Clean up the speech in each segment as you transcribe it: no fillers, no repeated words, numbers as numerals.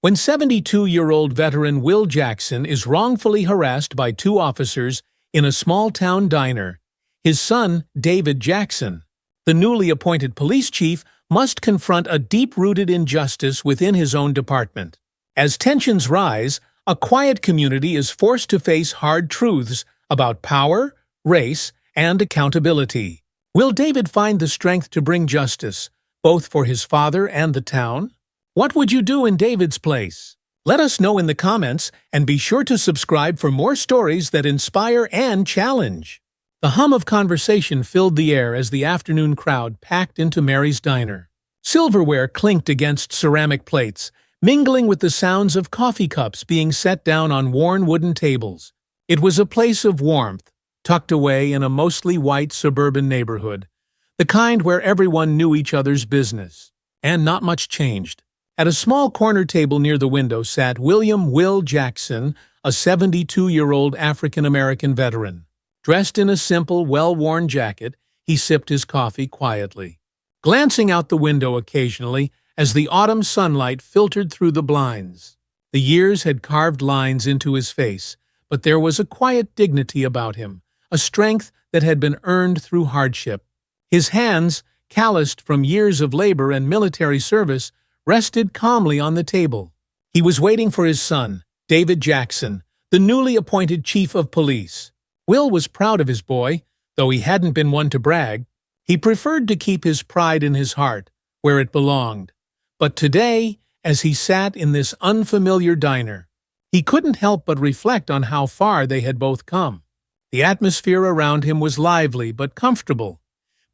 When 72-year-old veteran Will Jackson is wrongfully harassed by two officers in a small-town diner, his son, David Jackson, the newly appointed police chief, must confront a deep-rooted injustice within his own department. As tensions rise, a quiet community is forced to face hard truths about power, race, and accountability. Will David find the strength to bring justice, both for his father and the town? What would you do in David's place? Let us know in the comments, and be sure to subscribe for more stories that inspire and challenge. The hum of conversation filled the air as the afternoon crowd packed into Mary's diner. Silverware clinked against ceramic plates, mingling with the sounds of coffee cups being set down on worn wooden tables. It was a place of warmth, tucked away in a mostly white suburban neighborhood, the kind where everyone knew each other's business. And not much changed. At a small corner table near the window sat William "Will" Jackson, a 72-year-old African-American veteran. Dressed in a simple, well-worn jacket, he sipped his coffee quietly, glancing out the window occasionally as the autumn sunlight filtered through the blinds. The years had carved lines into his face, but there was a quiet dignity about him, a strength that had been earned through hardship. His hands, calloused from years of labor and military service, rested calmly on the table. He was waiting for his son, David Jackson, the newly appointed chief of police. Will was proud of his boy, though he hadn't been one to brag. He preferred to keep his pride in his heart, where it belonged. But today, as he sat in this unfamiliar diner, he couldn't help but reflect on how far they had both come. The atmosphere around him was lively but comfortable,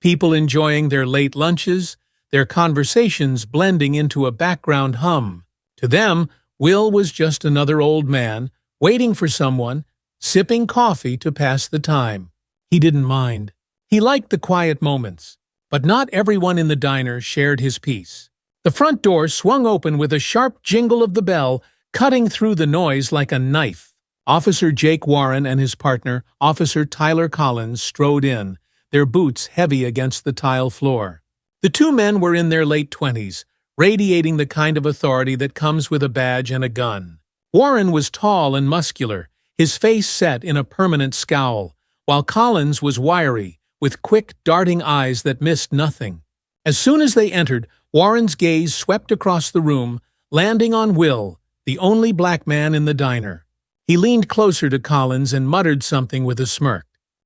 people enjoying their late lunches, their conversations blending into a background hum. To them, Will was just another old man, waiting for someone, sipping coffee to pass the time. He didn't mind. He liked the quiet moments. But not everyone in the diner shared his peace. The front door swung open with a sharp jingle of the bell, cutting through the noise like a knife. Officer Jake Warren and his partner, Officer Tyler Collins, strode in, their boots heavy against the tile floor. The two men were in their late 20s, radiating the kind of authority that comes with a badge and a gun. Warren was tall and muscular, his face set in a permanent scowl, while Collins was wiry, with quick, darting eyes that missed nothing. As soon as they entered, Warren's gaze swept across the room, landing on Will, the only black man in the diner. He leaned closer to Collins and muttered something with a smirk.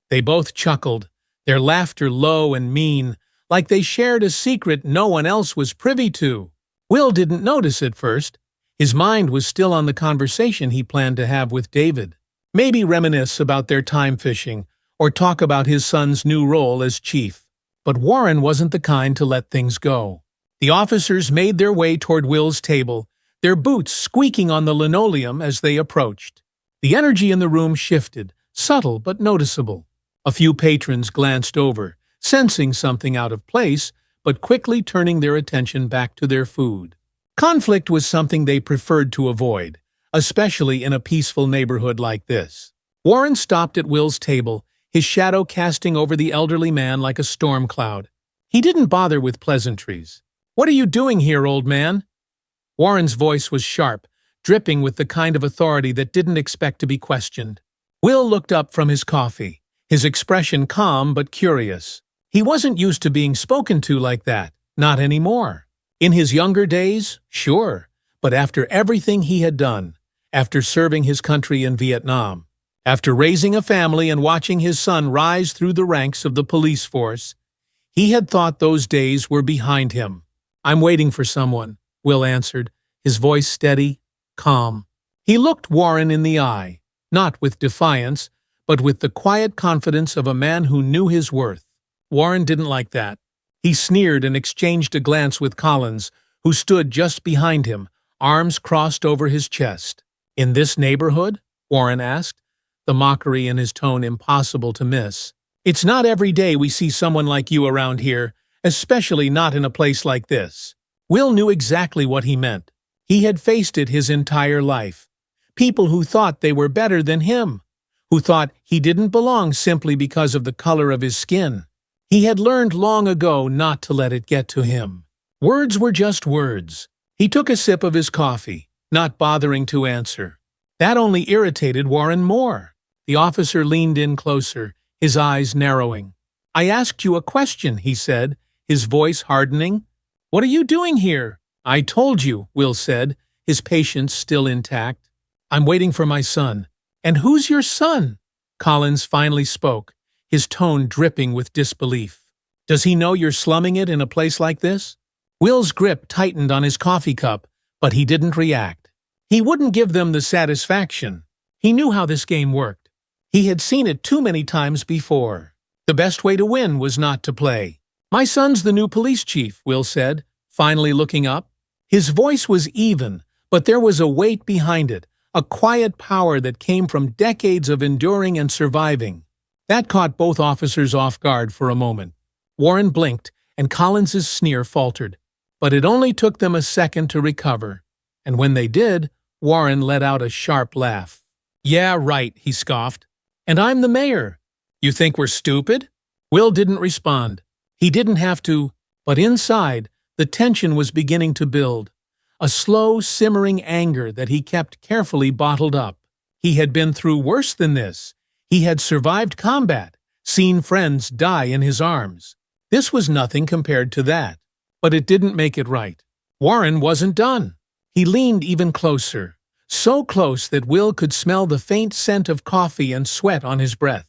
They both chuckled, their laughter low and mean, like they shared a secret no one else was privy to. Will didn't notice at first. His mind was still on the conversation he planned to have with David. Maybe reminisce about their time fishing, or talk about his son's new role as chief. But Warren wasn't the kind to let things go. The officers made their way toward Will's table, their boots squeaking on the linoleum as they approached. The energy in the room shifted, subtle but noticeable. A few patrons glanced over, sensing something out of place, but quickly turning their attention back to their food. Conflict was something they preferred to avoid, especially in a peaceful neighborhood like this. Warren stopped at Will's table, his shadow casting over the elderly man like a storm cloud. He didn't bother with pleasantries. "What are you doing here, old man?" Warren's voice was sharp, dripping with the kind of authority that didn't expect to be questioned. Will looked up from his coffee, his expression calm but curious. He wasn't used to being spoken to like that, not anymore. In his younger days, sure, but after everything he had done, after serving his country in Vietnam, after raising a family and watching his son rise through the ranks of the police force, he had thought those days were behind him. "I'm waiting for someone," Will answered, his voice steady, calm. He looked Warren in the eye, not with defiance, but with the quiet confidence of a man who knew his worth. Warren didn't like that. He sneered and exchanged a glance with Collins, who stood just behind him, arms crossed over his chest. "In this neighborhood?" Warren asked, the mockery in his tone impossible to miss. "It's not every day we see someone like you around here, especially not in a place like this." Will knew exactly what he meant. He had faced it his entire life. People who thought they were better than him, who thought he didn't belong simply because of the color of his skin. He had learned long ago not to let it get to him. Words were just words. He took a sip of his coffee, not bothering to answer. That only irritated Warren more. The officer leaned in closer, his eyes narrowing. "I asked you a question," he said, his voice hardening. "What are you doing here?" "I told you," Will said, his patience still intact. "I'm waiting for my son." "And who's your son?" Collins finally spoke, his tone dripping with disbelief. "Does he know you're slumming it in a place like this?" Will's grip tightened on his coffee cup, but he didn't react. He wouldn't give them the satisfaction. He knew how this game worked. He had seen it too many times before. The best way to win was not to play. "My son's the new police chief," Will said, finally looking up. His voice was even, but there was a weight behind it, a quiet power that came from decades of enduring and surviving. That caught both officers off guard for a moment. Warren blinked, and Collins's sneer faltered. But it only took them a second to recover. And when they did, Warren let out a sharp laugh. "Yeah, right," he scoffed. "And I'm the mayor. You think we're stupid?" Will didn't respond. He didn't have to, but inside, the tension was beginning to build. A slow, simmering anger that he kept carefully bottled up. He had been through worse than this. He had survived combat, seen friends die in his arms. This was nothing compared to that. But it didn't make it right. Warren wasn't done. He leaned even closer, so close that Will could smell the faint scent of coffee and sweat on his breath.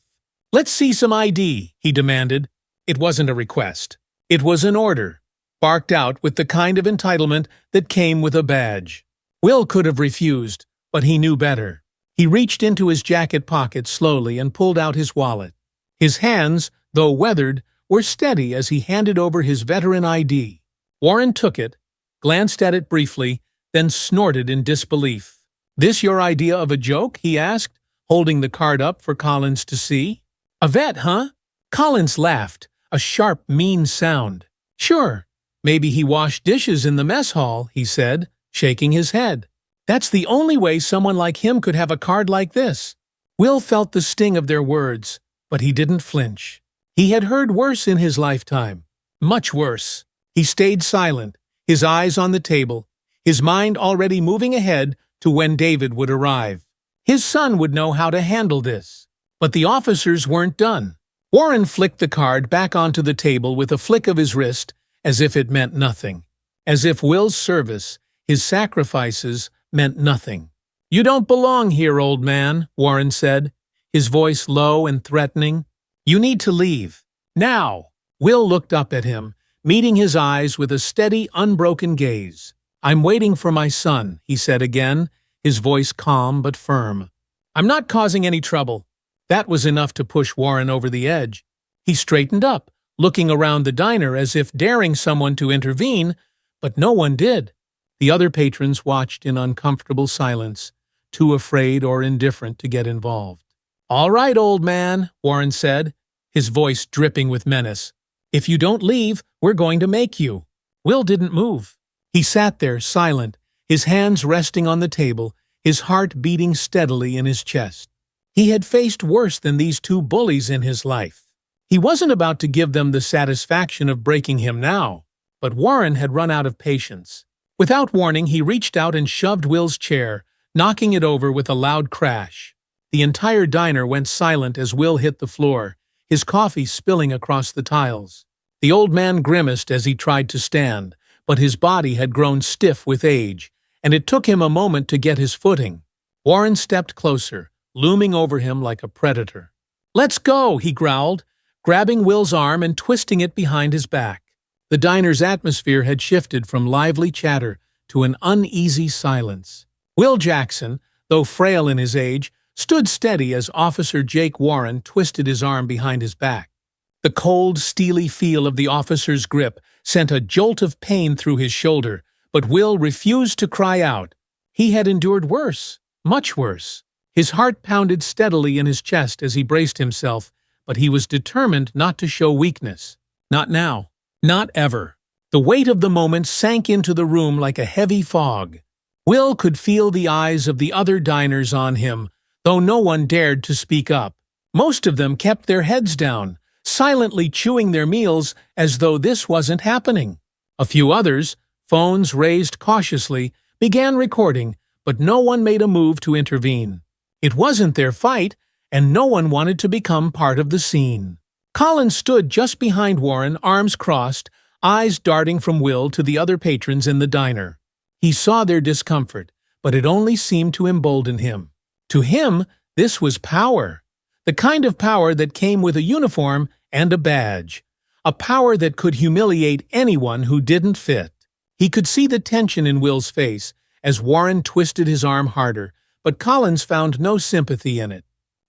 "Let's see some ID," he demanded. It wasn't a request. It was an order, barked out with the kind of entitlement that came with a badge. Will could have refused, but he knew better. He reached into his jacket pocket slowly and pulled out his wallet. His hands, though weathered, were steady as he handed over his veteran ID. Warren took it, glanced at it briefly, then snorted in disbelief. "This your idea of a joke?" he asked, holding the card up for Collins to see. "A vet, huh?" Collins laughed, a sharp, mean sound. "Sure, maybe he washed dishes in the mess hall," he said, shaking his head. "That's the only way someone like him could have a card like this." Will felt the sting of their words, but he didn't flinch. He had heard worse in his lifetime, much worse. He stayed silent, his eyes on the table, his mind already moving ahead to when David would arrive. His son would know how to handle this. But the officers weren't done. Warren flicked the card back onto the table with a flick of his wrist, as if it meant nothing. As if Will's service, his sacrifices, meant nothing. "You don't belong here, old man," Warren said, his voice low and threatening. "You need to leave. Now." Will looked up at him, meeting his eyes with a steady, unbroken gaze. "I'm waiting for my son," he said again, his voice calm but firm. "I'm not causing any trouble." That was enough to push Warren over the edge. He straightened up, looking around the diner as if daring someone to intervene, but no one did. The other patrons watched in uncomfortable silence, too afraid or indifferent to get involved. "All right, old man," Warren said, his voice dripping with menace. "If you don't leave, we're going to make you." Will didn't move. He sat there, silent, his hands resting on the table, his heart beating steadily in his chest. He had faced worse than these two bullies in his life. He wasn't about to give them the satisfaction of breaking him now, but Warren had run out of patience. Without warning, he reached out and shoved Will's chair, knocking it over with a loud crash. The entire diner went silent as Will hit the floor, his coffee spilling across the tiles. The old man grimaced as he tried to stand, but his body had grown stiff with age, and it took him a moment to get his footing. Warren stepped closer, looming over him like a predator. "Let's go," he growled, grabbing Will's arm and twisting it behind his back. The diner's atmosphere had shifted from lively chatter to an uneasy silence. Will Jackson, though frail in his age, stood steady as Officer Jake Warren twisted his arm behind his back. The cold, steely feel of the officer's grip sent a jolt of pain through his shoulder, but Will refused to cry out. He had endured worse, much worse. His heart pounded steadily in his chest as he braced himself, but he was determined not to show weakness. Not now. Not ever. The weight of the moment sank into the room like a heavy fog. Will could feel the eyes of the other diners on him, though no one dared to speak up. Most of them kept their heads down, silently chewing their meals as though this wasn't happening. A few others, phones raised cautiously, began recording, but no one made a move to intervene. It wasn't their fight, and no one wanted to become part of the scene. Collins stood just behind Warren, arms crossed, eyes darting from Will to the other patrons in the diner. He saw their discomfort, but it only seemed to embolden him. To him, this was power. The kind of power that came with a uniform and a badge. A power that could humiliate anyone who didn't fit. He could see the tension in Will's face as Warren twisted his arm harder, but Collins found no sympathy in it.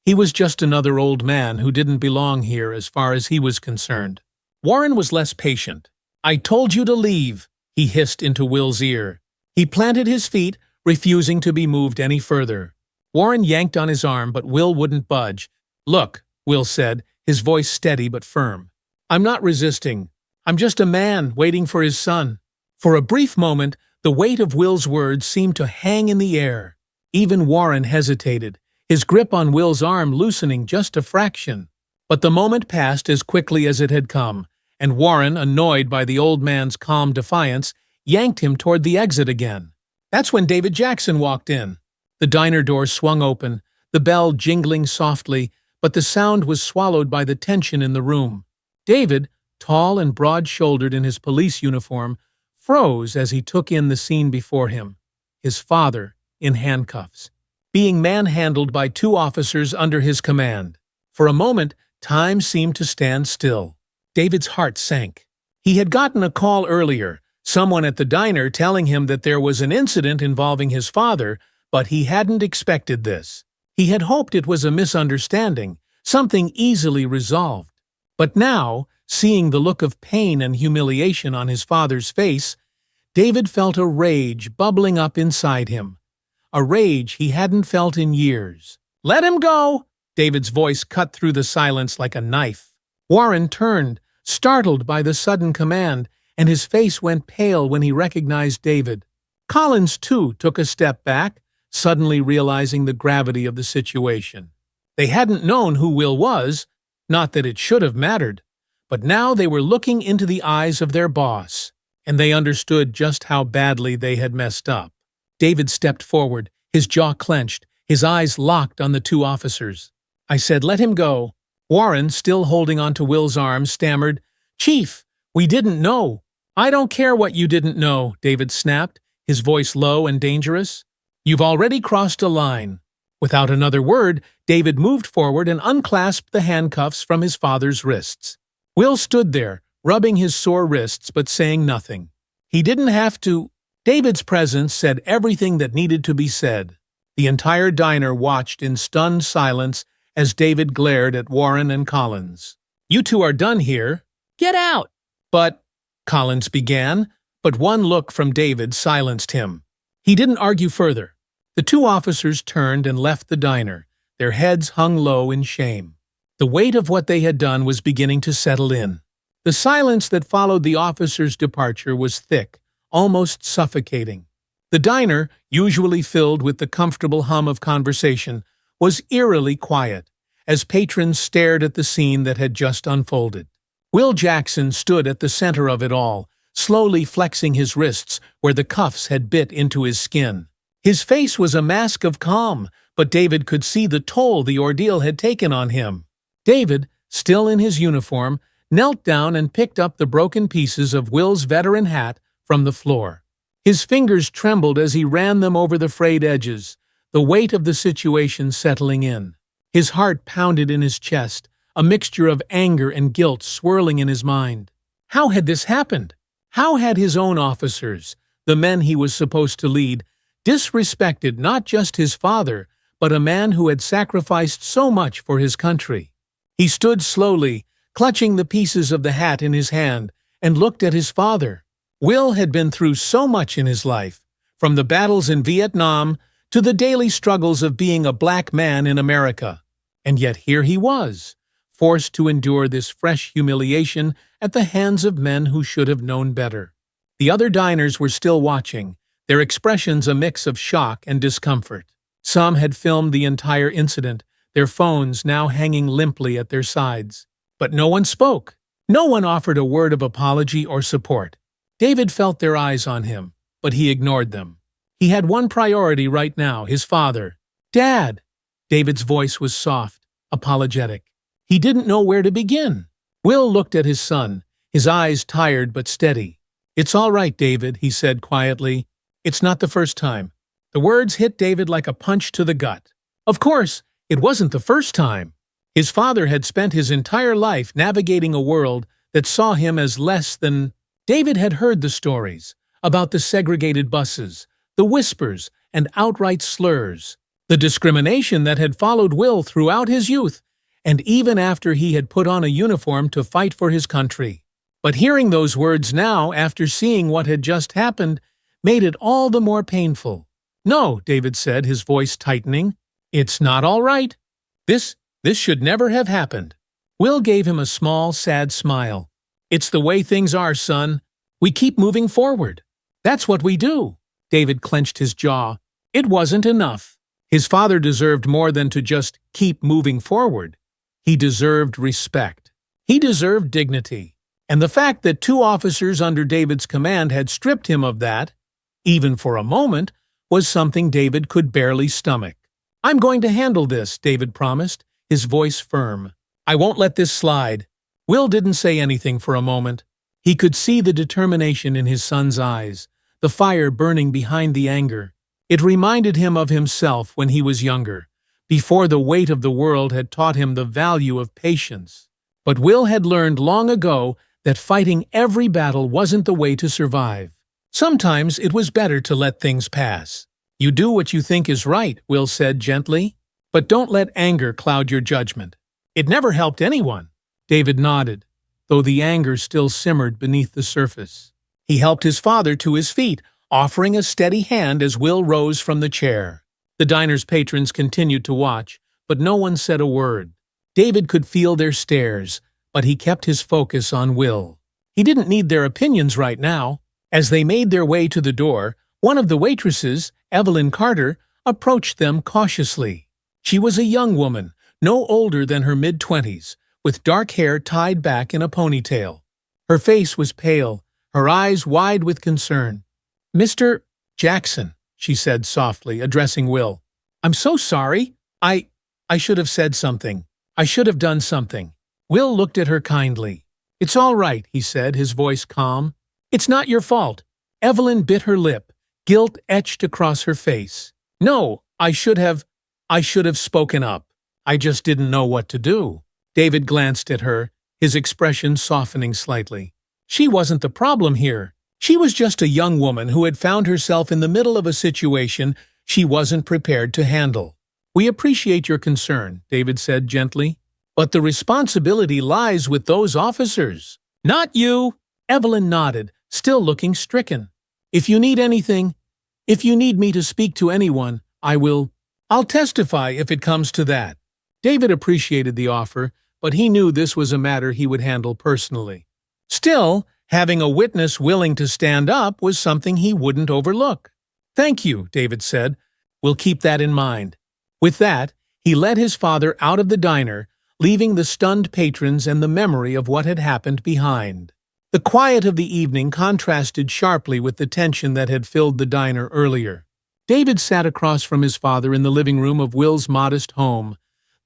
He was just another old man who didn't belong here as far as he was concerned. Warren was less patient. "I told you to leave," he hissed into Will's ear. He planted his feet, refusing to be moved any further. Warren yanked on his arm, but Will wouldn't budge. "Look," Will said, his voice steady but firm. "I'm not resisting. I'm just a man waiting for his son." For a brief moment, the weight of Will's words seemed to hang in the air. Even Warren hesitated, his grip on Will's arm loosening just a fraction. But the moment passed as quickly as it had come, and Warren, annoyed by the old man's calm defiance, yanked him toward the exit again. That's when David Jackson walked in. The diner door swung open, the bell jingling softly, but the sound was swallowed by the tension in the room. David, tall and broad-shouldered in his police uniform, froze as he took in the scene before him. His father, in handcuffs, being manhandled by 2 officers under his command. For a moment, time seemed to stand still. David's heart sank. He had gotten a call earlier, someone at the diner telling him that there was an incident involving his father, but he hadn't expected this. He had hoped it was a misunderstanding, something easily resolved. But now, seeing the look of pain and humiliation on his father's face, David felt a rage bubbling up inside him. A rage he hadn't felt in years. "Let him go!" David's voice cut through the silence like a knife. Warren turned, startled by the sudden command, and his face went pale when he recognized David. Collins, too, took a step back, suddenly realizing the gravity of the situation. They hadn't known who Will was, not that it should have mattered, but now they were looking into the eyes of their boss, and they understood just how badly they had messed up. David stepped forward, his jaw clenched, his eyes locked on the 2 officers. "I said let him go." Warren, still holding onto Will's arm, stammered, "Chief, we didn't know." "I don't care what you didn't know," David snapped, his voice low and dangerous. "You've already crossed a line." Without another word, David moved forward and unclasped the handcuffs from his father's wrists. Will stood there, rubbing his sore wrists but saying nothing. He didn't have to. David's presence said everything that needed to be said. The entire diner watched in stunned silence as David glared at Warren and Collins. "You 2 are done here. Get out!" "But," Collins began, but one look from David silenced him. He didn't argue further. The 2 officers turned and left the diner, their heads hung low in shame. The weight of what they had done was beginning to settle in. The silence that followed the officers' departure was thick, almost suffocating. The diner, usually filled with the comfortable hum of conversation, was eerily quiet, as patrons stared at the scene that had just unfolded. Will Jackson stood at the center of it all, slowly flexing his wrists where the cuffs had bit into his skin. His face was a mask of calm, but David could see the toll the ordeal had taken on him. David, still in his uniform, knelt down and picked up the broken pieces of Will's veteran hat from the floor. His fingers trembled as he ran them over the frayed edges, the weight of the situation settling in. His heart pounded in his chest, a mixture of anger and guilt swirling in his mind. How had this happened? How had his own officers, the men he was supposed to lead, disrespected not just his father, but a man who had sacrificed so much for his country? He stood slowly, clutching the pieces of the hat in his hand, and looked at his father. Will had been through so much in his life, from the battles in Vietnam to the daily struggles of being a black man in America. And yet here he was, forced to endure this fresh humiliation at the hands of men who should have known better. The other diners were still watching, their expressions a mix of shock and discomfort. Some had filmed the entire incident, their phones now hanging limply at their sides. But no one spoke. No one offered a word of apology or support. David felt their eyes on him, but he ignored them. He had one priority right now, his father. "Dad!" David's voice was soft, apologetic. He didn't know where to begin. Will looked at his son, his eyes tired but steady. "It's all right, David," he said quietly. "It's not the first time." The words hit David like a punch to the gut. Of course, it wasn't the first time. His father had spent his entire life navigating a world that saw him as less than. David had heard the stories about the segregated buses, the whispers and outright slurs, the discrimination that had followed Will throughout his youth, and even after he had put on a uniform to fight for his country. But hearing those words now, after seeing what had just happened, made it all the more painful. "No," David said, his voice tightening. "It's not all right. This should never have happened." Will gave him a small, sad smile. "It's the way things are, son. We keep moving forward. That's what we do." David clenched his jaw. It wasn't enough. His father deserved more than to just keep moving forward. He deserved respect. He deserved dignity. And the fact that two officers under David's command had stripped him of that, even for a moment, was something David could barely stomach. "I'm going to handle this," David promised, his voice firm. "I won't let this slide." Will didn't say anything for a moment. He could see the determination in his son's eyes, the fire burning behind the anger. It reminded him of himself when he was younger, before the weight of the world had taught him the value of patience. But Will had learned long ago that fighting every battle wasn't the way to survive. Sometimes it was better to let things pass. "You do what you think is right," Will said gently, "but don't let anger cloud your judgment." "It never helped anyone." David nodded, though the anger still simmered beneath the surface. He helped his father to his feet, offering a steady hand as Will rose from the chair. The diner's patrons continued to watch, but no one said a word. David could feel their stares, but he kept his focus on Will. He didn't need their opinions right now. As they made their way to the door, one of the waitresses, Evelyn Carter, approached them cautiously. She was a young woman, no older than her mid-20s, with dark hair tied back in a ponytail. Her face was pale, her eyes wide with concern. "Mr. Jackson," she said softly, addressing Will. "I'm so sorry. I should have said something. I should have done something." Will looked at her kindly. "It's all right," he said, his voice calm. "It's not your fault." Evelyn bit her lip, guilt etched across her face. "No, I should have spoken up. I just didn't know what to do." David glanced at her, his expression softening slightly. She wasn't the problem here. She was just a young woman who had found herself in the middle of a situation she wasn't prepared to handle. "We appreciate your concern," David said gently, "but the responsibility lies with those officers." "Not you." Evelyn nodded, still looking stricken. If you need me to speak to anyone, I'll testify if it comes to that." David appreciated the offer, but he knew this was a matter he would handle personally. Still, having a witness willing to stand up was something he wouldn't overlook. "Thank you," David said. "We'll keep that in mind." With that, he led his father out of the diner, leaving the stunned patrons and the memory of what had happened behind. The quiet of the evening contrasted sharply with the tension that had filled the diner earlier. David sat across from his father in the living room of Will's modest home,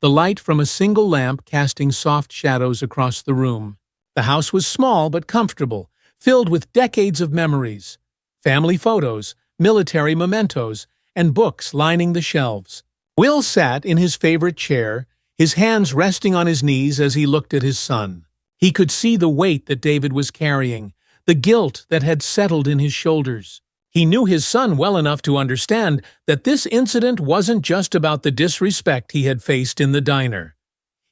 the light from a single lamp casting soft shadows across the room. The house was small but comfortable, filled with decades of memories, family photos, military mementos, and books lining the shelves. Will sat in his favorite chair, his hands resting on his knees as he looked at his son. He could see the weight that David was carrying, the guilt that had settled in his shoulders. He knew his son well enough to understand that this incident wasn't just about the disrespect he had faced in the diner.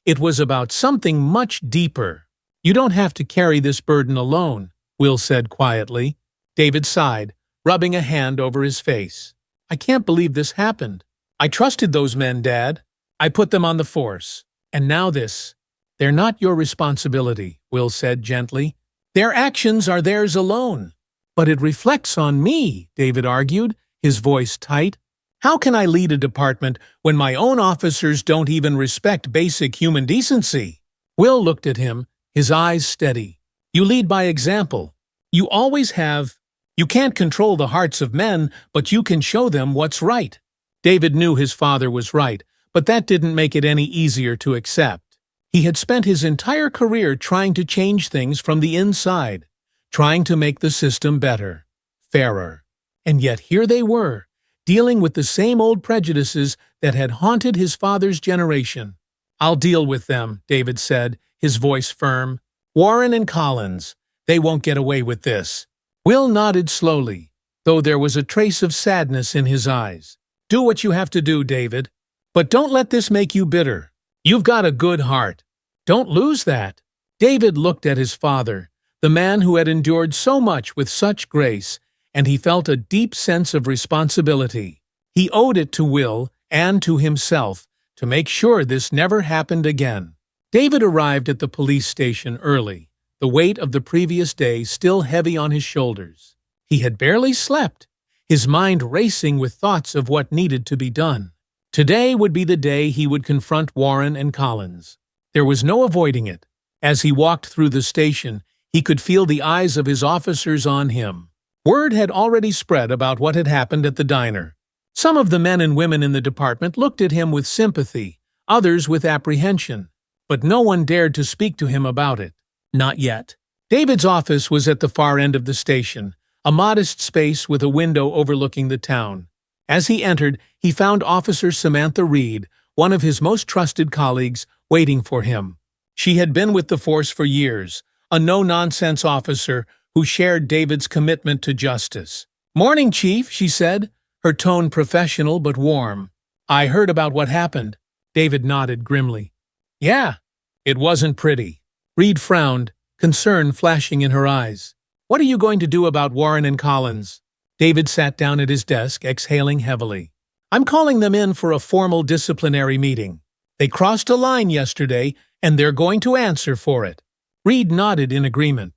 It was about something much deeper. "You don't have to carry this burden alone," Will said quietly. David sighed, rubbing a hand over his face. "I can't believe this happened. I trusted those men, Dad. I put them on the force. And now this. They're not your responsibility," Will said gently. "Their actions are theirs alone." "But it reflects on me," David argued, his voice tight. "How can I lead a department when my own officers don't even respect basic human decency?" Will looked at him, his eyes steady. "You lead by example. You always have." You can't control the hearts of men, but you can show them what's right. David knew his father was right, but that didn't make it any easier to accept. He had spent his entire career trying to change things from the inside, trying to make the system better, fairer. And yet here they were, dealing with the same old prejudices that had haunted his father's generation. "I'll deal with them," David said, his voice firm. "Warren and Collins, they won't get away with this." Will nodded slowly, though there was a trace of sadness in his eyes. "Do what you have to do, David. But don't let this make you bitter. You've got a good heart. Don't lose that." David looked at his father, the man who had endured so much with such grace, and he felt a deep sense of responsibility. He owed it to Will and to himself to make sure this never happened again. David arrived at the police station early, the weight of the previous day still heavy on his shoulders. He had barely slept, his mind racing with thoughts of what needed to be done. Today would be the day he would confront Warren and Collins. There was no avoiding it. As he walked through the station, he could feel the eyes of his officers on him. Word had already spread about what had happened at the diner. Some of the men and women in the department looked at him with sympathy, others with apprehension, but no one dared to speak to him about it. Not yet. David's office was at the far end of the station, a modest space with a window overlooking the town. As he entered, he found Officer Samantha Reed, one of his most trusted colleagues, waiting for him. She had been with the force for years, a no-nonsense officer who shared David's commitment to justice. "Morning, Chief," she said, her tone professional but warm. "I heard about what happened." David nodded grimly. "Yeah, it wasn't pretty." Reed frowned, concern flashing in her eyes. "What are you going to do about Warren and Collins?" David sat down at his desk, exhaling heavily. "I'm calling them in for a formal disciplinary meeting. They crossed a line yesterday, and they're going to answer for it." Reed nodded in agreement.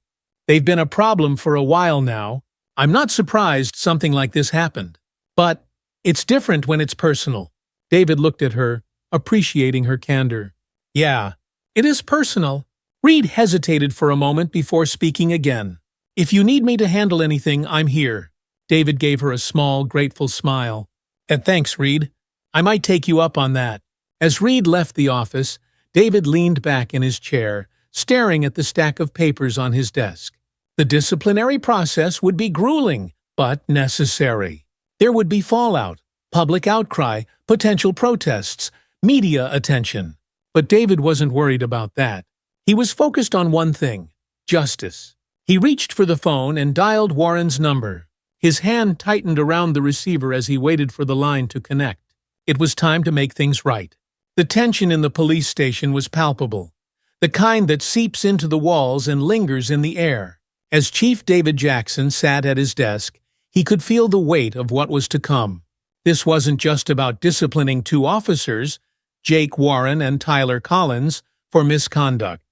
"They've been a problem for a while now. I'm not surprised something like this happened. But it's different when it's personal." David looked at her, appreciating her candor. "Yeah, it is personal." Reed hesitated for a moment before speaking again. "If you need me to handle anything, I'm here." David gave her a small, grateful smile. Thanks, Reed. I might take you up on that." As Reed left the office, David leaned back in his chair, staring at the stack of papers on his desk. The disciplinary process would be grueling, but necessary. There would be fallout, public outcry, potential protests, media attention. But David wasn't worried about that. He was focused on one thing: justice. He reached for the phone and dialed Warren's number. His hand tightened around the receiver as he waited for the line to connect. It was time to make things right. The tension in the police station was palpable, the kind that seeps into the walls and lingers in the air. As Chief David Jackson sat at his desk, he could feel the weight of what was to come. This wasn't just about disciplining two officers, Jake Warren and Tyler Collins, for misconduct.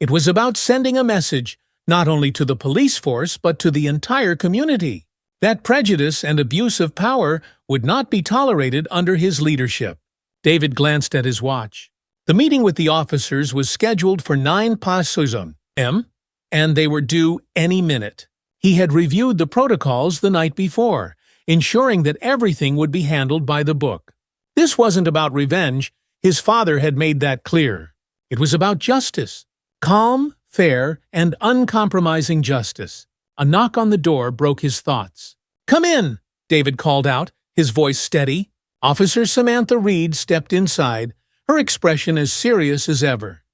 It was about sending a message, not only to the police force but to the entire community, that prejudice and abuse of power would not be tolerated under his leadership. David glanced at his watch. The meeting with the officers was scheduled for 9 past p.m., and they were due any minute. He had reviewed the protocols the night before, ensuring that everything would be handled by the book. This wasn't about revenge. His father had made that clear. It was about justice. Calm, fair, and uncompromising justice. A knock on the door broke his thoughts. "Come in," David called out, his voice steady. Officer Samantha Reed stepped inside, her expression as serious as ever.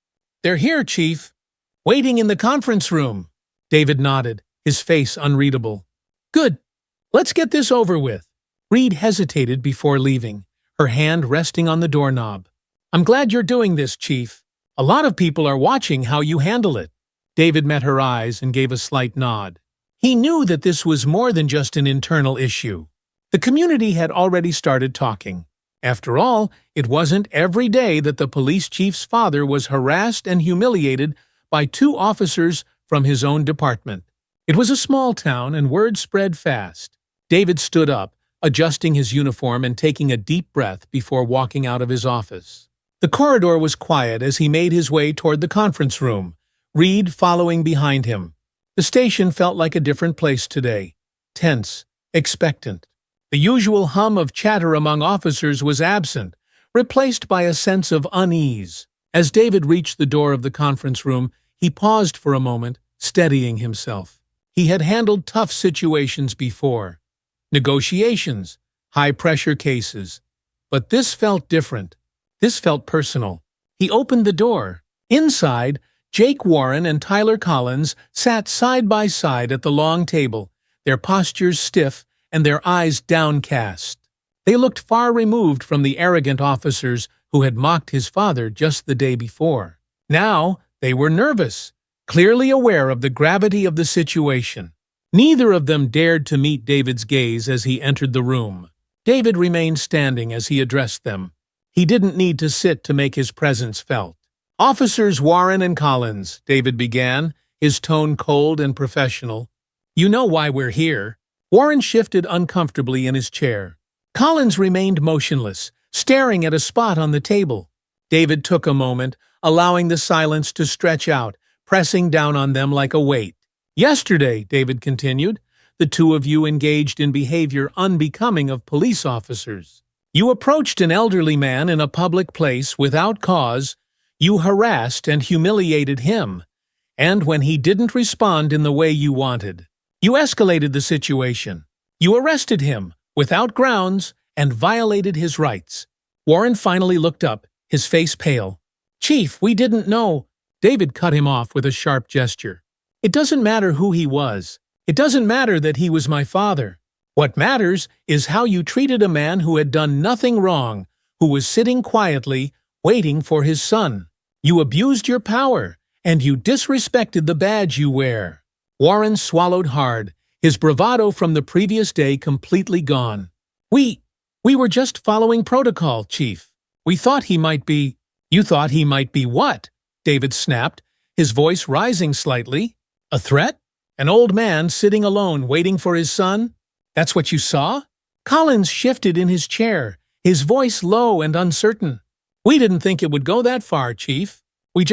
"They're here, Chief. Waiting in the conference room." David nodded, his face unreadable. "Good. Let's get this over with." Reed hesitated before leaving, her hand resting on the doorknob. "I'm glad you're doing this, Chief. A lot of people are watching how you handle it." David met her eyes and gave a slight nod. He knew that this was more than just an internal issue. The community had already started talking. After all, it wasn't every day that the police chief's father was harassed and humiliated by two officers from his own department. It was a small town, and word spread fast. David stood up, adjusting his uniform and taking a deep breath before walking out of his office. The corridor was quiet as he made his way toward the conference room, Reed following behind him. The station felt like a different place today. tense, expectant. The usual hum of chatter among officers was absent, replaced by a sense of unease. As David reached the door of the conference room, he paused for a moment, steadying himself. He had handled tough situations before. Negotiations, high-pressure cases. But this felt different. This felt personal. He opened the door. Inside, Jake Warren and Tyler Collins sat side by side at the long table, their postures stiff and their eyes downcast. They looked far removed from the arrogant officers who had mocked his father just the day before. Now, they were nervous, clearly aware of the gravity of the situation. Neither of them dared to meet David's gaze as he entered the room. David remained standing as he addressed them. He didn't need to sit to make his presence felt. "Officers Warren and Collins," David began, his tone cold and professional. "You know why we're here." Warren shifted uncomfortably in his chair. Collins remained motionless, staring at a spot on the table. David took a moment, allowing the silence to stretch out, pressing down on them like a weight. "Yesterday," David continued, "the two of you engaged in behavior unbecoming of police officers. You approached an elderly man in a public place without cause. You harassed and humiliated him. And when he didn't respond in the way you wanted, you escalated the situation. You arrested him without grounds and violated his rights." Warren finally looked up, his face pale. "Chief, we didn't know." David cut him off with a sharp gesture. "It doesn't matter who he was. It doesn't matter that he was my father. What matters is how you treated a man who had done nothing wrong, who was sitting quietly, waiting for his son. You abused your power, and you disrespected the badge you wear." Warren swallowed hard, his bravado from the previous day completely gone. We were just following protocol, Chief. We thought he might be—" "You thought he might be what?" David snapped, his voice rising slightly. "A threat? An old man sitting alone waiting for his son? That's what you saw?" Collins shifted in his chair, his voice low and uncertain. "We didn't think it would go that far, Chief. We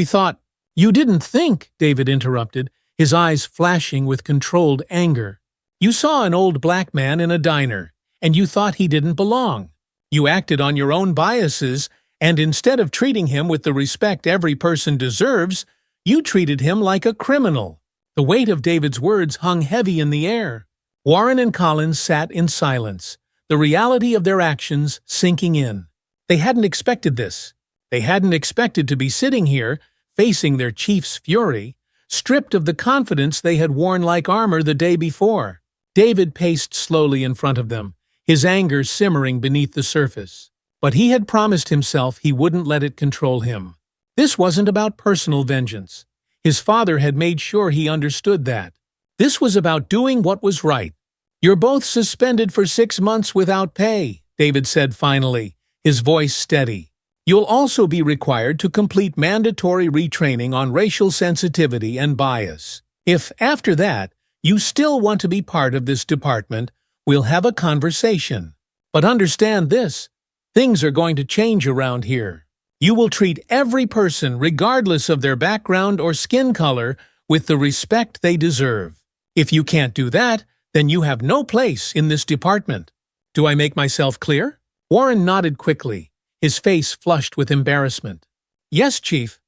thought—" "You didn't think," David interrupted, his eyes flashing with controlled anger. "You saw an old black man in a diner, and you thought he didn't belong. You acted on your own biases, and instead of treating him with the respect every person deserves, you treated him like a criminal." The weight of David's words hung heavy in the air. Warren and Collins sat in silence, the reality of their actions sinking in. They hadn't expected this. They hadn't expected to be sitting here, facing their chief's fury, stripped of the confidence they had worn like armor the day before. David paced slowly in front of them, his anger simmering beneath the surface. But he had promised himself he wouldn't let it control him. This wasn't about personal vengeance. His father had made sure he understood that. This was about doing what was right. "You're both suspended for 6 months without pay," David said finally, his voice steady. "You'll also be required to complete mandatory retraining on racial sensitivity and bias. If, after that, you still want to be part of this department, we'll have a conversation. But understand this, things are going to change around here. You will treat every person, regardless of their background or skin color, with the respect they deserve. If you can't do that, then you have no place in this department. Do I make myself clear?" Warren nodded quickly, his face flushed with embarrassment. "Yes, Chief.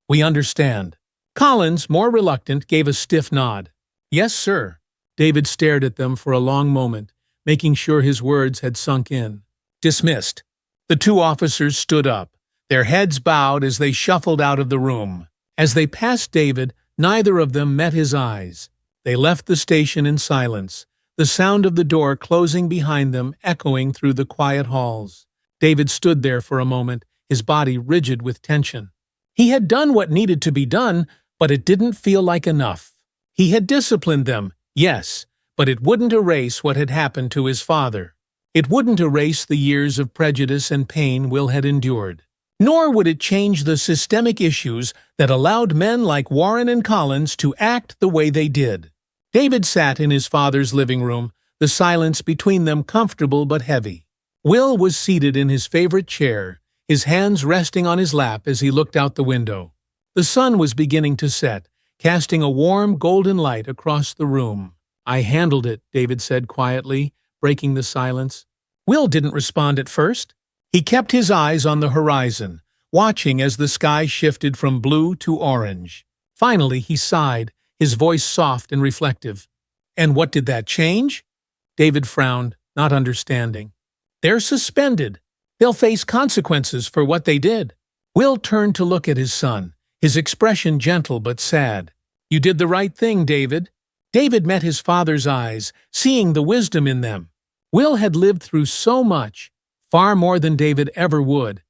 We understand." Collins, more reluctant, gave a stiff nod. "Yes, sir." David stared at them for a long moment, making sure his words had sunk in. "Dismissed." The two officers stood up, their heads bowed as they shuffled out of the room. As they passed David, neither of them met his eyes. They left the station in silence, the sound of the door closing behind them echoing through the quiet halls. David stood there for a moment, his body rigid with tension. He had done what needed to be done, but it didn't feel like enough. He had disciplined them, yes, but it wouldn't erase what had happened to his father. It wouldn't erase the years of prejudice and pain Will had endured. Nor would it change the systemic issues that allowed men like Warren and Collins to act the way they did. David sat in his father's living room, the silence between them comfortable but heavy. Will was seated in his favorite chair, his hands resting on his lap as he looked out the window. The sun was beginning to set, casting a warm golden light across the room. "I handled it," David said quietly, breaking the silence. Will didn't respond at first. He kept his eyes on the horizon, watching as the sky shifted from blue to orange. Finally, he sighed, his voice soft and reflective. "And what did that change?" David frowned, not understanding. "They're suspended. They'll face consequences for what they did." Will turned to look at his son, his expression gentle but sad. "You did the right thing, David." David met his father's eyes, seeing the wisdom in them. Will had lived through so much, far more than David ever would,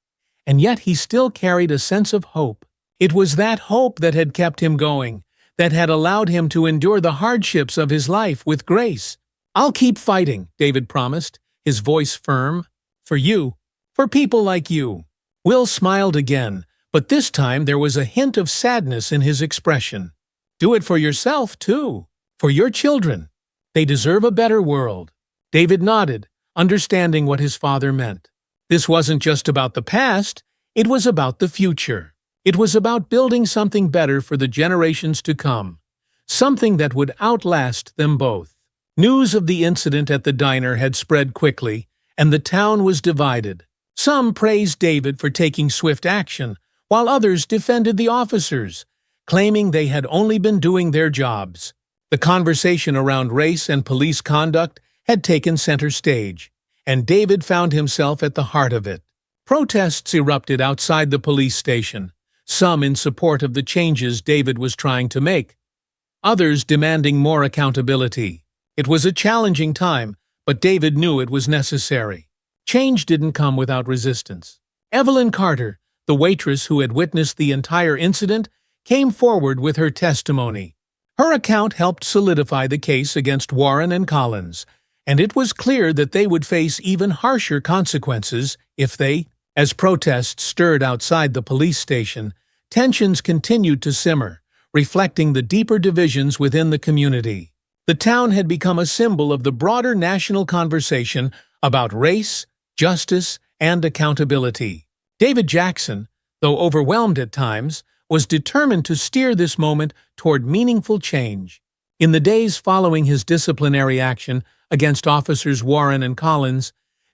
and yet he still carried a sense of hope. It was that hope that had kept him going, that had allowed him to endure the hardships of his life with grace. "I'll keep fighting," David promised, his voice firm. "For you. For people like you." Will smiled again, but this time there was a hint of sadness in his expression. "Do it for yourself, too. For your children. They deserve a better world." David nodded, understanding what his father meant. This wasn't just about the past, it was about the future. It was about building something better for the generations to come, something that would outlast them both. News of the incident at the diner had spread quickly, and the town was divided. Some praised David for taking swift action, while others defended the officers, claiming they had only been doing their jobs. The conversation around race and police conduct had taken center stage, and David found himself at the heart of it. Protests erupted outside the police station, some in support of the changes David was trying to make, others demanding more accountability. It was a challenging time, but David knew it was necessary. Change didn't come without resistance. Evelyn Carter, the waitress who had witnessed the entire incident, came forward with her testimony. Her account helped solidify the case against Warren and Collins, and it was clear that they would face even harsher consequences if they. As protests stirred outside the police station, tensions continued to simmer, reflecting the deeper divisions within the community. The town had become a symbol of the broader national conversation about race, justice, and accountability. David Jackson, though overwhelmed at times, was determined to steer this moment toward meaningful change. In the days following his disciplinary action against officers Warren and Collins,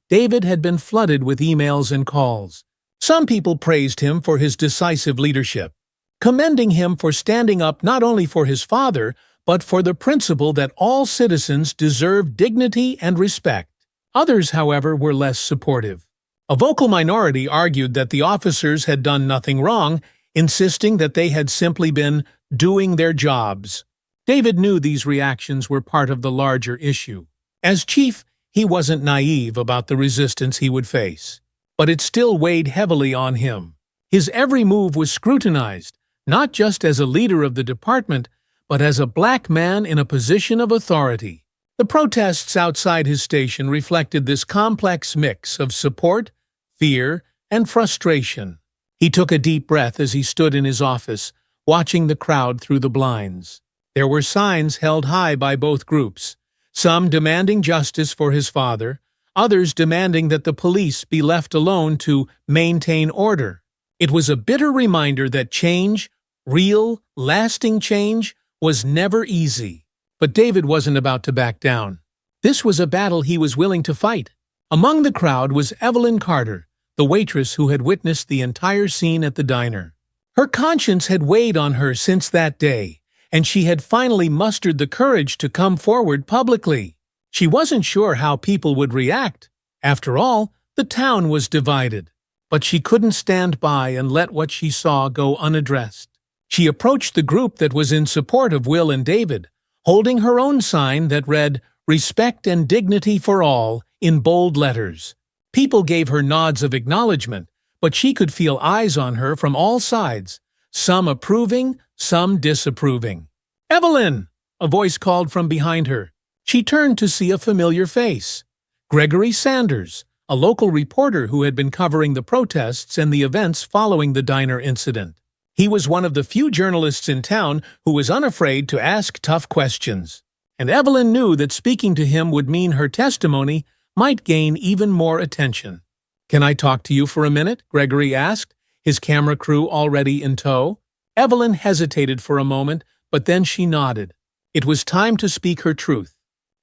David had been flooded with emails and calls. Some people praised him for his decisive leadership, commending him for standing up not only for his father, but for the principle that all citizens deserve dignity and respect. Others, however, were less supportive. A vocal minority argued that the officers had done nothing wrong, insisting that they had simply been doing their jobs. David knew these reactions were part of the larger issue. As chief, he wasn't naive about the resistance he would face, but it still weighed heavily on him. His every move was scrutinized, not just as a leader of the department, but as a black man in a position of authority. The protests outside his station reflected this complex mix of support, fear, and frustration. He took a deep breath as he stood in his office, watching the crowd through the blinds. There were signs held high by both groups, some demanding justice for his father, others demanding that the police be left alone to maintain order. It was a bitter reminder that change, real, lasting change, was never easy. But David wasn't about to back down. This was a battle he was willing to fight. Among the crowd was Evelyn Carter, the waitress who had witnessed the entire scene at the diner. Her conscience had weighed on her since that day, and she had finally mustered the courage to come forward publicly. She wasn't sure how people would react. After all, the town was divided. But she couldn't stand by and let what she saw go unaddressed. She approached the group that was in support of Will and David, holding her own sign that read, "Respect and Dignity for All," in bold letters. People gave her nods of acknowledgement, but she could feel eyes on her from all sides, some approving, some disapproving. "Evelyn!" a voice called from behind her. She turned to see a familiar face. Gregory Sanders, a local reporter who had been covering the protests and the events following the diner incident. He was one of the few journalists in town who was unafraid to ask tough questions. And Evelyn knew that speaking to him would mean her testimony might gain even more attention. "Can I talk to you for a minute?" Gregory asked, his camera crew already in tow. Evelyn hesitated for a moment, but then she nodded. It was time to speak her truth.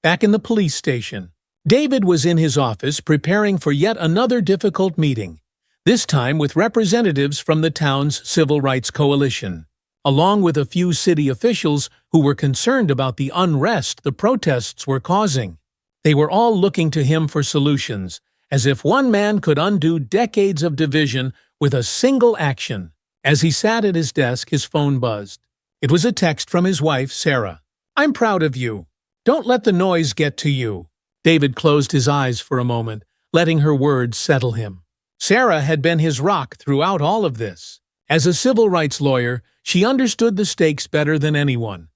Back in the police station, David was in his office preparing for yet another difficult meeting, this time with representatives from the town's civil rights coalition, along with a few city officials who were concerned about the unrest the protests were causing. They were all looking to him for solutions, as if one man could undo decades of division with a single action. As he sat at his desk, his phone buzzed. It was a text from his wife, Sarah. "I'm proud of you. Don't let the noise get to you." David closed his eyes for a moment, letting her words settle him. Sarah had been his rock throughout all of this. As a civil rights lawyer, she understood the stakes better than anyone,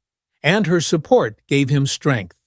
and her support gave him strength.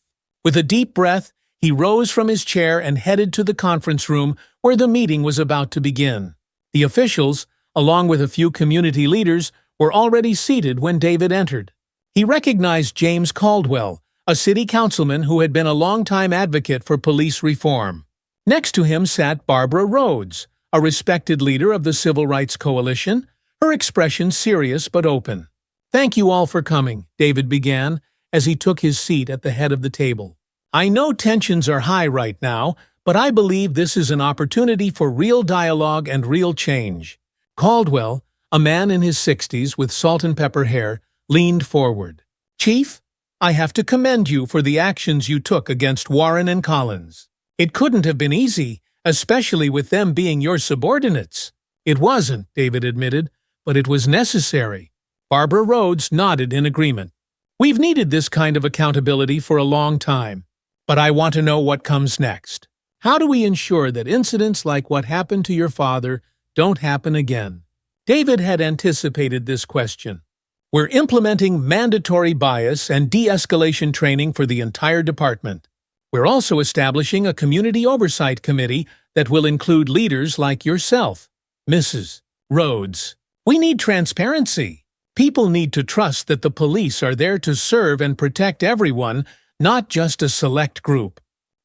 With a deep breath, he rose from his chair and headed to the conference room where the meeting was about to begin. The officials, along with a few community leaders, were already seated when David entered. He recognized James Caldwell, a city councilman who had been a longtime advocate for police reform. Next to him sat Barbara Rhodes, a respected leader of the Civil Rights Coalition, her expression serious but open. "Thank you all for coming," David began, as he took his seat at the head of the table. "I know tensions are high right now, but I believe this is an opportunity for real dialogue and real change." Caldwell, a man in his 60s with salt and pepper hair, leaned forward. "Chief, I have to commend you for the actions you took against Warren and Collins. It couldn't have been easy, especially with them being your subordinates." "It wasn't," David admitted, "but it was necessary." Barbara Rhodes nodded in agreement. "We've needed this kind of accountability for a long time, but I want to know what comes next. How do we ensure that incidents like what happened to your father don't happen again?" David had anticipated this question. "We're implementing mandatory bias and de-escalation training for the entire department. We're also establishing a community oversight committee that will include leaders like yourself, Mrs. Rhodes. We need transparency. People need to trust that the police are there to serve and protect everyone, not just a select group."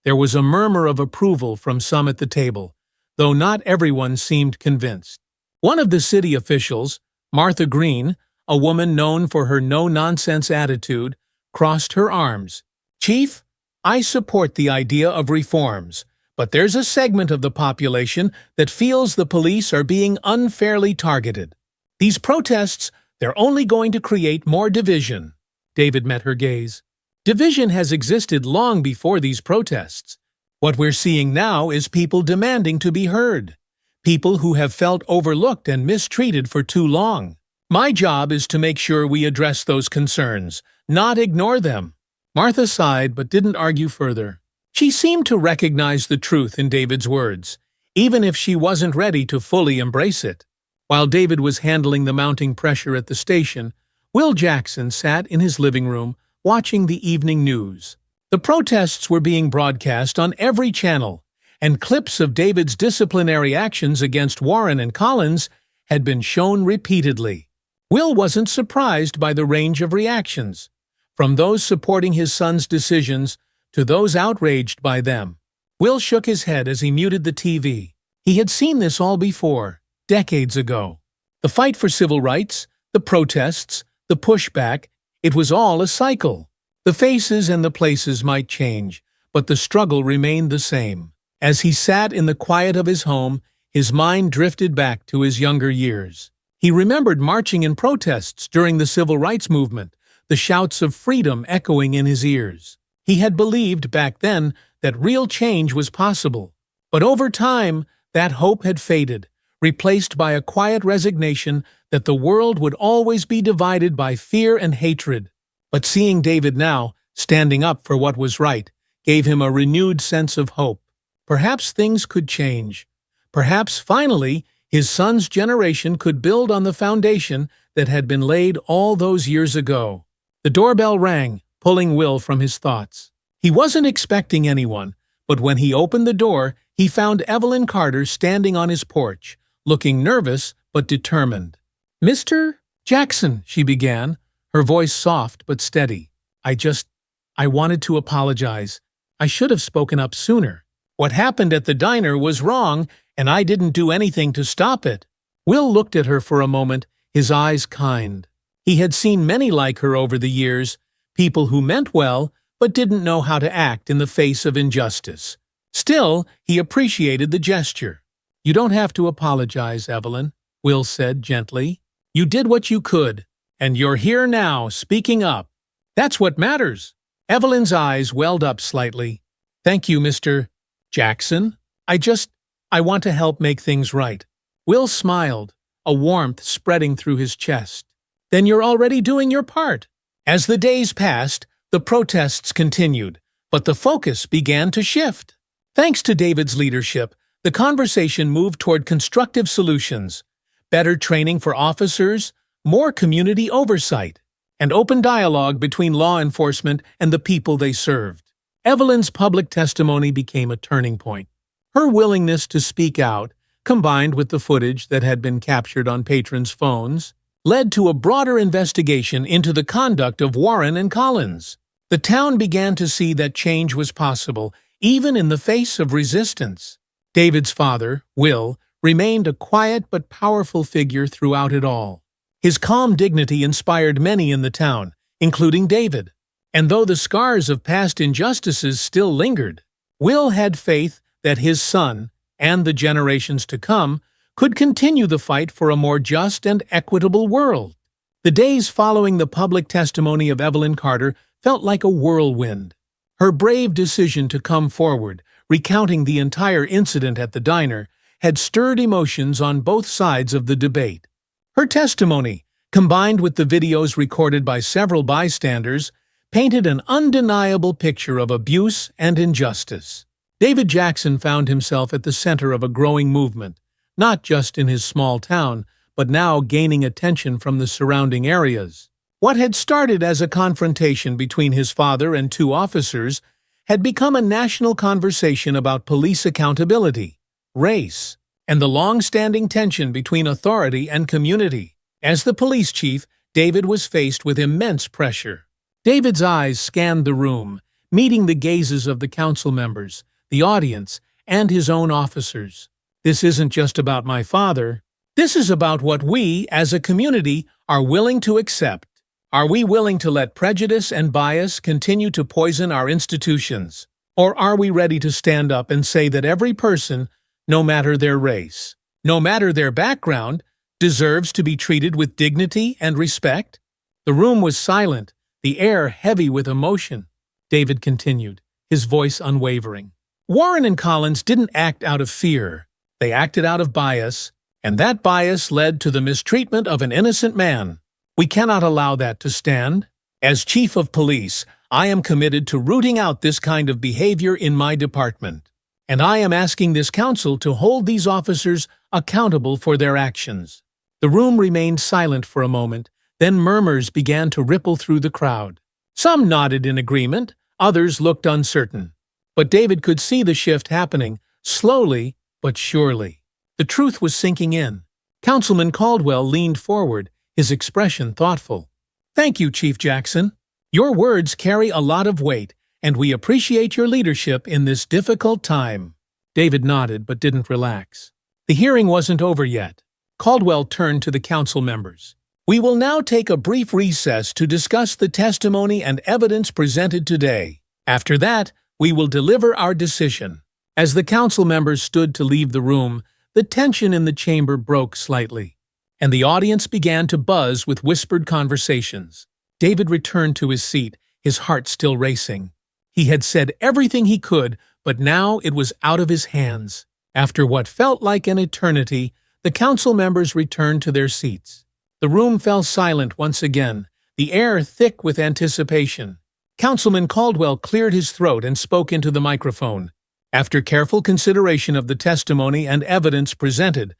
There was a murmur of approval from some at the table, though not everyone seemed convinced. One of the city officials, Martha Green, a woman known for her no-nonsense attitude, crossed her arms. "Chief, I support the idea of reforms, but there's a segment of the population that feels the police are being unfairly targeted. These protests, they're only going to create more division." David met her gaze. "Division has existed long before these protests. What we're seeing now is people demanding to be heard. People who have felt overlooked and mistreated for too long. My job is to make sure we address those concerns, not ignore them." Martha sighed but didn't argue further. She seemed to recognize the truth in David's words, even if she wasn't ready to fully embrace it. While David was handling the mounting pressure at the station, Will Jackson sat in his living room watching the evening news. The protests were being broadcast on every channel, and clips of David's disciplinary actions against Warren and Collins had been shown repeatedly. Will wasn't surprised by the range of reactions, from those supporting his son's decisions to those outraged by them. Will shook his head as he muted the TV. He had seen this all before, decades ago. The fight for civil rights, the protests, the pushback, it was all a cycle. The faces and the places might change, but the struggle remained the same. As he sat in the quiet of his home, his mind drifted back to his younger years. He remembered marching in protests during the civil rights movement, the shouts of freedom echoing in his ears. He had believed back then that real change was possible. But over time, that hope had faded, replaced by a quiet resignation that the world would always be divided by fear and hatred. But seeing David now, standing up for what was right, gave him a renewed sense of hope. Perhaps things could change. Perhaps, finally, his son's generation could build on the foundation that had been laid all those years ago. The doorbell rang, pulling Will from his thoughts. He wasn't expecting anyone, but when he opened the door, he found Evelyn Carter standing on his porch, looking nervous but determined. "Mr. Jackson," she began, her voice soft but steady. I wanted to apologize. I should have spoken up sooner. What happened at the diner was wrong, and I didn't do anything to stop it." Will looked at her for a moment, his eyes kind. He had seen many like her over the years, people who meant well but didn't know how to act in the face of injustice. Still, he appreciated the gesture. "You don't have to apologize, Evelyn," Will said gently. "You did what you could, and you're here now, speaking up. That's what matters." Evelyn's eyes welled up slightly. "Thank you, Mr. Jackson. I want to help make things right." Will smiled, a warmth spreading through his chest. "Then you're already doing your part." As the days passed, the protests continued, but the focus began to shift. Thanks to David's leadership, the conversation moved toward constructive solutions, better training for officers, more community oversight, and open dialogue between law enforcement and the people they served. Evelyn's public testimony became a turning point. Her willingness to speak out, combined with the footage that had been captured on patrons' phones, led to a broader investigation into the conduct of Warren and Collins. The town began to see that change was possible, even in the face of resistance. David's father, Will, remained a quiet but powerful figure throughout it all. His calm dignity inspired many in the town, including David. And though the scars of past injustices still lingered, Will had faith that his son, and the generations to come, could continue the fight for a more just and equitable world. The days following the public testimony of Evelyn Carter felt like a whirlwind. Her brave decision to come forward, recounting the entire incident at the diner, had stirred emotions on both sides of the debate. Her testimony, combined with the videos recorded by several bystanders, painted an undeniable picture of abuse and injustice. David Jackson found himself at the center of a growing movement, not just in his small town, but now gaining attention from the surrounding areas. What had started as a confrontation between his father and two officers had become a national conversation about police accountability, race, and the long-standing tension between authority and community. As the police chief, David was faced with immense pressure. David's eyes scanned the room, meeting the gazes of the council members, the audience, and his own officers. "This isn't just about my father. This is about what we, as a community, are willing to accept. Are we willing to let prejudice and bias continue to poison our institutions? Or are we ready to stand up and say that every person, no matter their race, no matter their background, deserves to be treated with dignity and respect?" The room was silent, the air heavy with emotion. David continued, his voice unwavering. "Warren and Collins didn't act out of fear. They acted out of bias, and that bias led to the mistreatment of an innocent man. We cannot allow that to stand. As chief of police, I am committed to rooting out this kind of behavior in my department, and I am asking this council to hold these officers accountable for their actions." The room remained silent for a moment, then murmurs began to ripple through the crowd. Some nodded in agreement, others looked uncertain. But David could see the shift happening, slowly but surely. The truth was sinking in. Councilman Caldwell leaned forward, his expression thoughtful. "Thank you, Chief Jackson. Your words carry a lot of weight, and we appreciate your leadership in this difficult time." David nodded but didn't relax. The hearing wasn't over yet. Caldwell turned to the council members. "We will now take a brief recess to discuss the testimony and evidence presented today. After that, we will deliver our decision." As the council members stood to leave the room, the tension in the chamber broke slightly, and the audience began to buzz with whispered conversations. David returned to his seat, his heart still racing. He had said everything he could, but now it was out of his hands. After what felt like an eternity, the council members returned to their seats. The room fell silent once again, the air thick with anticipation. Councilman Caldwell cleared his throat and spoke into the microphone. "After careful consideration of the testimony and evidence presented,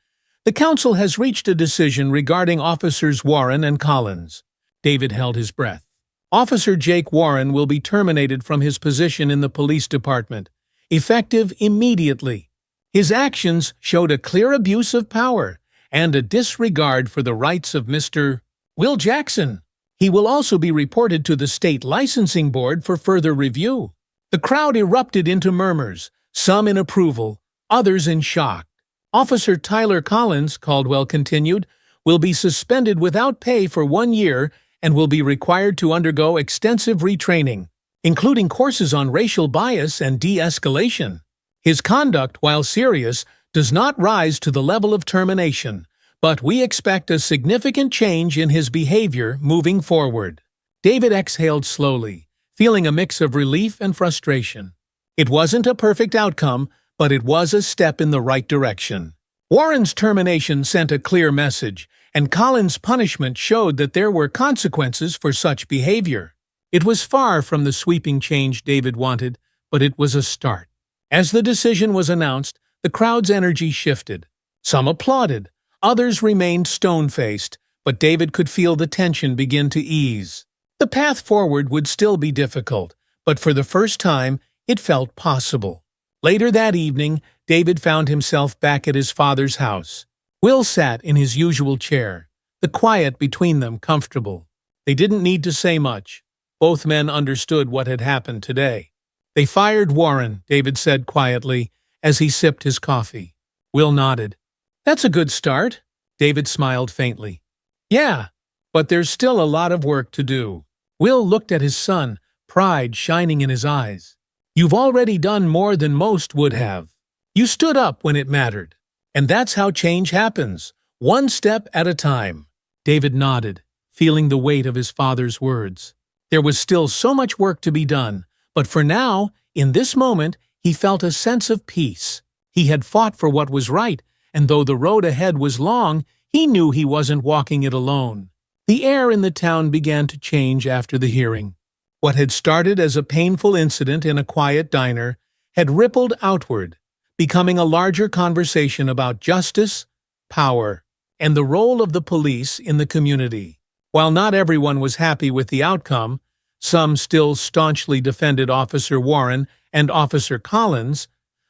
the council has reached a decision regarding Officers Warren and Collins." David held his breath. "Officer Jake Warren will be terminated from his position in the police department, effective immediately. His actions showed a clear abuse of power and a disregard for the rights of Mr. Will Jackson. He will also be reported to the state licensing board for further review." The crowd erupted into murmurs, some in approval, others in shock. "Officer Tyler Collins," Caldwell continued, "will be suspended without pay for 1 year and will be required to undergo extensive retraining, including courses on racial bias and de-escalation. His conduct, while serious, does not rise to the level of termination, but we expect a significant change in his behavior moving forward. David exhaled slowly, feeling a mix of relief and frustration. It wasn't a perfect outcome, but it was a step in the right direction. Warren's termination sent a clear message, and Colin's punishment showed that there were consequences for such behavior. It was far from the sweeping change David wanted, but it was a start. As the decision was announced, the crowd's energy shifted. Some applauded, others remained stone-faced, but David could feel the tension begin to ease. The path forward would still be difficult, but for the first time, it felt possible. Later that evening, David found himself back at his father's house. Will sat in his usual chair, the quiet between them comfortable. They didn't need to say much. Both men understood what had happened today. "They fired Warren," David said quietly, as he sipped his coffee. Will nodded. "That's a good start." David smiled faintly. "Yeah, but there's still a lot of work to do." Will looked at his son, pride shining in his eyes. "You've already done more than most would have. You stood up when it mattered. And that's how change happens, one step at a time." David nodded, feeling the weight of his father's words. There was still so much work to be done, but for now, in this moment, he felt a sense of peace. He had fought for what was right, and though the road ahead was long, he knew he wasn't walking it alone. The air in the town began to change after the hearing. What had started as a painful incident in a quiet diner had rippled outward, becoming a larger conversation about justice, power, and the role of the police in the community. While not everyone was happy with the outcome, some still staunchly defended Officer Warren and Officer Collins,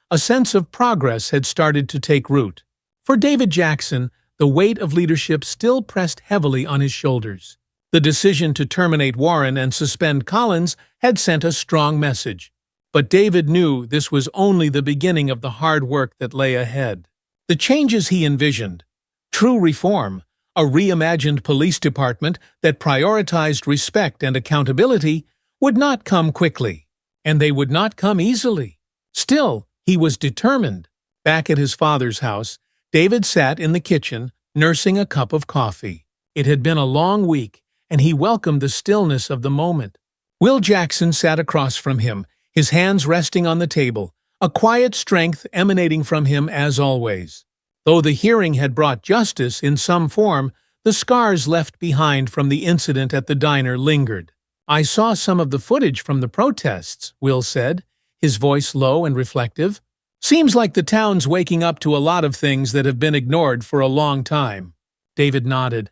a sense of progress had started to take root. For David Jackson, the weight of leadership still pressed heavily on his shoulders. The decision to terminate Warren and suspend Collins had sent a strong message. But David knew this was only the beginning of the hard work that lay ahead. The changes he envisioned, true reform, a reimagined police department that prioritized respect and accountability, would not come quickly, and they would not come easily. Still, he was determined. Back at his father's house, David sat in the kitchen, nursing a cup of coffee. It had been a long week, and he welcomed the stillness of the moment. Will Jackson sat across from him, his hands resting on the table, a quiet strength emanating from him as always. Though the hearing had brought justice in some form, the scars left behind from the incident at the diner lingered. "I saw some of the footage from the protests," Will said, his voice low and reflective. "Seems like the town's waking up to a lot of things that have been ignored for a long time." David nodded.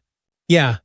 "Yeah,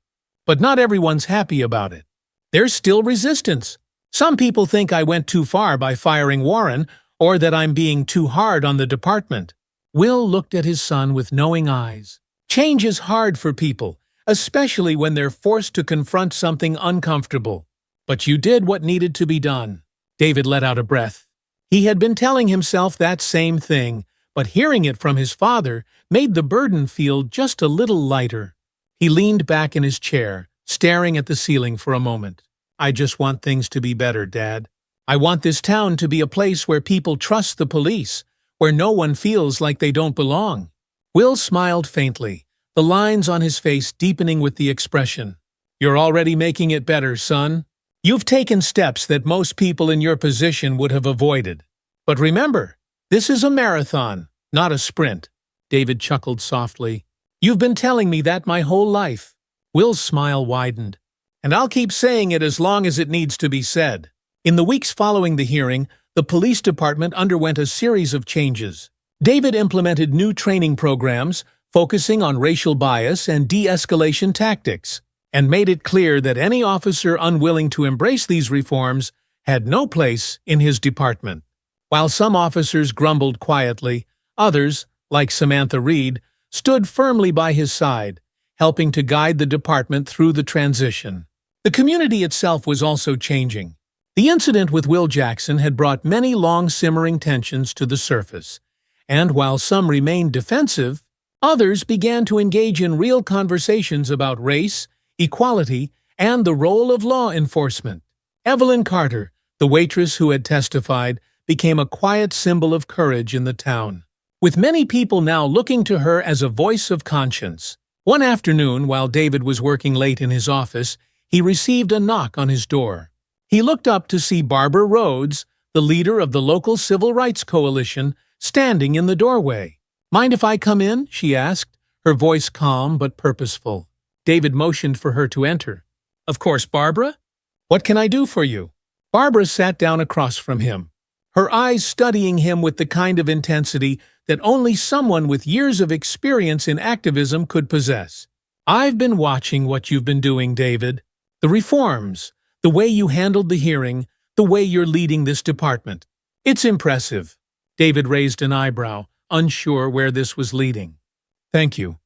but not everyone's happy about it. There's still resistance. Some people think I went too far by firing Warren, or that I'm being too hard on the department." Will looked at his son with knowing eyes. Change is hard for people, especially when they're forced to confront something uncomfortable. "But you did what needed to be done." David let out a breath. He had been telling himself that same thing, but hearing it from his father made the burden feel just a little lighter. He leaned back in his chair, staring at the ceiling for a moment. "I just want things to be better, Dad. I want this town to be a place where people trust the police, where no one feels like they don't belong." Will smiled faintly, the lines on his face deepening with the expression. "You're already making it better, son. You've taken steps that most people in your position would have avoided. But remember, this is a marathon, not a sprint." David chuckled softly. "You've been telling me that my whole life." Will's smile widened. "And I'll keep saying it as long as it needs to be said." In the weeks following the hearing, the police department underwent a series of changes. David implemented new training programs focusing on racial bias and de-escalation tactics, and made it clear that any officer unwilling to embrace these reforms had no place in his department. While some officers grumbled quietly, others, like Samantha Reed, stood firmly by his side, helping to guide the department through the transition. The community itself was also changing. The incident with Will Jackson had brought many long-simmering tensions to the surface, and while some remained defensive, others began to engage in real conversations about race, equality, and the role of law enforcement. Evelyn Carter, the waitress who had testified, became a quiet symbol of courage in the town, with many people now looking to her as a voice of conscience. One afternoon, while David was working late in his office, he received a knock on his door. He looked up to see Barbara Rhodes, the leader of the local civil rights coalition, standing in the doorway. "Mind if I come in?" she asked, her voice calm but purposeful. David motioned for her to enter. "Of course, Barbara. What can I do for you?" Barbara sat down across from him, her eyes studying him with the kind of intensity that only someone with years of experience in activism could possess. "I've been watching what you've been doing, David. The reforms, the way you handled the hearing, the way you're leading this department. It's impressive." David raised an eyebrow, unsure where this was leading. "Thank you.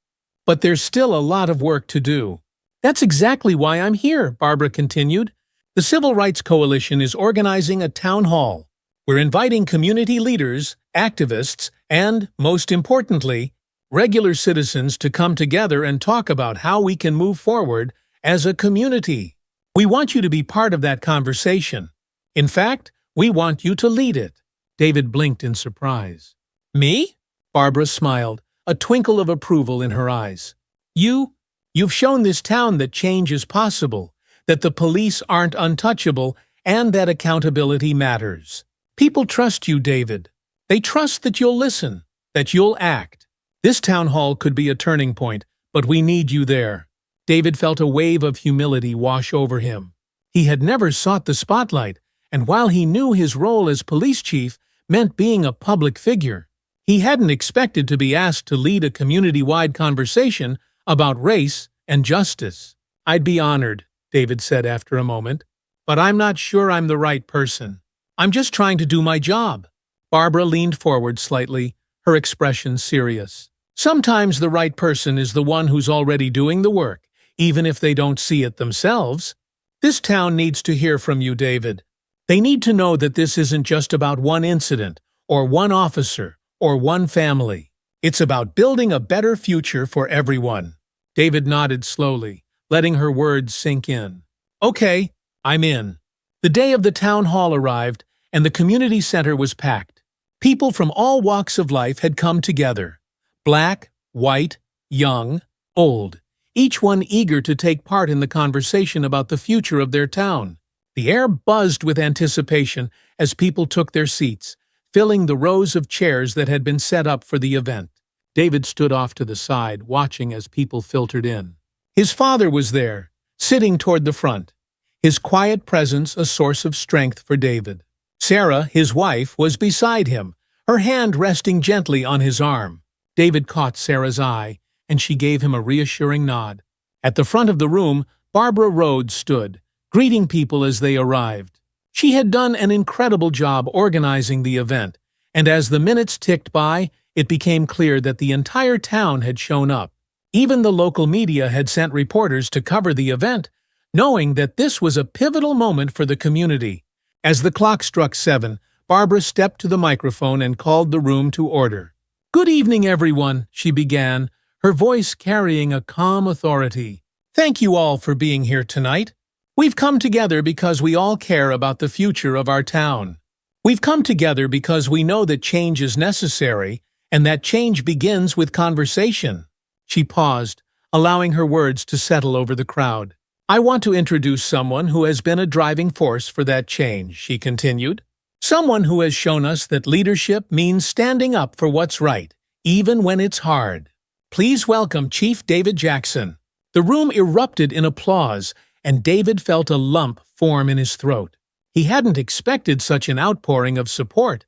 But there's still a lot of work to do." "That's exactly why I'm here," Barbara continued. "The Civil Rights Coalition is organizing a town hall. We're inviting community leaders, activists, and, most importantly, regular citizens to come together and talk about how we can move forward as a community. We want you to be part of that conversation. In fact, we want you to lead it." David blinked in surprise. "Me?" Barbara smiled, a twinkle of approval in her eyes. You've shown this town that change is possible, that the police aren't untouchable, and that accountability matters. People trust you, David. They trust that you'll listen, that you'll act. This town hall could be a turning point, but we need you there." David felt a wave of humility wash over him. He had never sought the spotlight, and while he knew his role as police chief meant being a public figure, he hadn't expected to be asked to lead a community-wide conversation about race and justice. "I'd be honored," David said after a moment, "but I'm not sure I'm the right person. I'm just trying to do my job." Barbara leaned forward slightly, her expression serious. "Sometimes the right person is the one who's already doing the work, even if they don't see it themselves. This town needs to hear from you, David. They need to know that this isn't just about one incident, or one officer, or one family. It's about building a better future for everyone." David nodded slowly, letting her words sink in. "Okay, I'm in." The day of the town hall arrived, and the community center was packed. People from all walks of life had come together. Black, white, young, old, each one eager to take part in the conversation about the future of their town. The air buzzed with anticipation as people took their seats, filling the rows of chairs that had been set up for the event. David stood off to the side, watching as people filtered in. His father was there, sitting toward the front, his quiet presence a source of strength for David. Sarah, his wife, was beside him, her hand resting gently on his arm. David caught Sarah's eye, and she gave him a reassuring nod. At the front of the room, Barbara Rhodes stood, greeting people as they arrived. She had done an incredible job organizing the event, and as the minutes ticked by, it became clear that the entire town had shown up. Even the local media had sent reporters to cover the event, knowing that this was a pivotal moment for the community. As the clock struck 7, Barbara stepped to the microphone and called the room to order. "Good evening, everyone," she began, her voice carrying a calm authority. "Thank you all for being here tonight. We've come together because we all care about the future of our town. We've come together because we know that change is necessary, and that change begins with conversation." She paused, allowing her words to settle over the crowd. "I want to introduce someone who has been a driving force for that change," she continued. "Someone who has shown us that leadership means standing up for what's right, even when it's hard. Please welcome Chief David Jackson." The room erupted in applause, and David felt a lump form in his throat. He hadn't expected such an outpouring of support,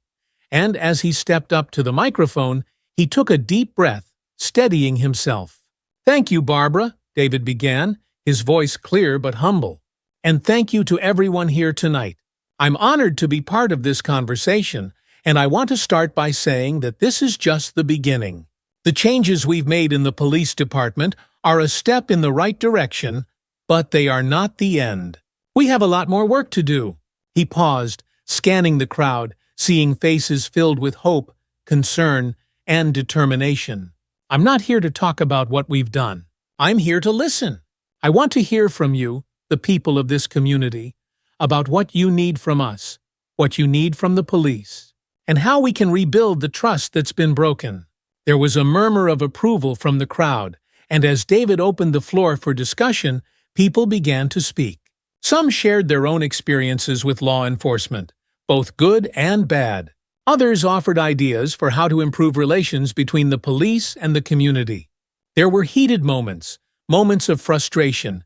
and as he stepped up to the microphone, he took a deep breath, steadying himself. "Thank you, Barbara," David began, his voice clear but humble. "And thank you to everyone here tonight. I'm honored to be part of this conversation, and I want to start by saying that this is just the beginning. The changes we've made in the police department are a step in the right direction, but they are not the end. We have a lot more work to do." He paused, scanning the crowd, seeing faces filled with hope, concern, and determination. "I'm not here to talk about what we've done. I'm here to listen. I want to hear from you, the people of this community, about what you need from us, what you need from the police, and how we can rebuild the trust that's been broken. There was a murmur of approval from the crowd, and as David opened the floor for discussion, people began to speak. Some shared their own experiences with law enforcement, both good and bad. Others offered ideas for how to improve relations between the police and the community. There were heated moments, moments of frustration,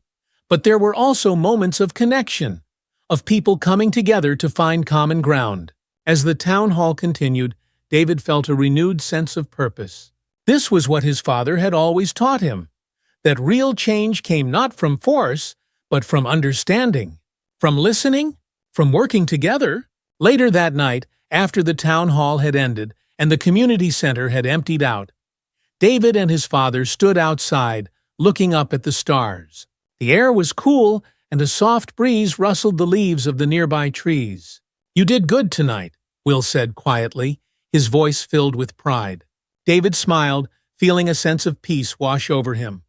but there were also moments of connection, of people coming together to find common ground. As the town hall continued, David felt a renewed sense of purpose. This was what his father had always taught him, that real change came not from force, but from understanding, from listening, from working together. Later that night, after the town hall had ended and the community center had emptied out, David and his father stood outside, looking up at the stars. The air was cool, and a soft breeze rustled the leaves of the nearby trees. "You did good tonight," Will said quietly, his voice filled with pride. David smiled, feeling a sense of peace wash over him.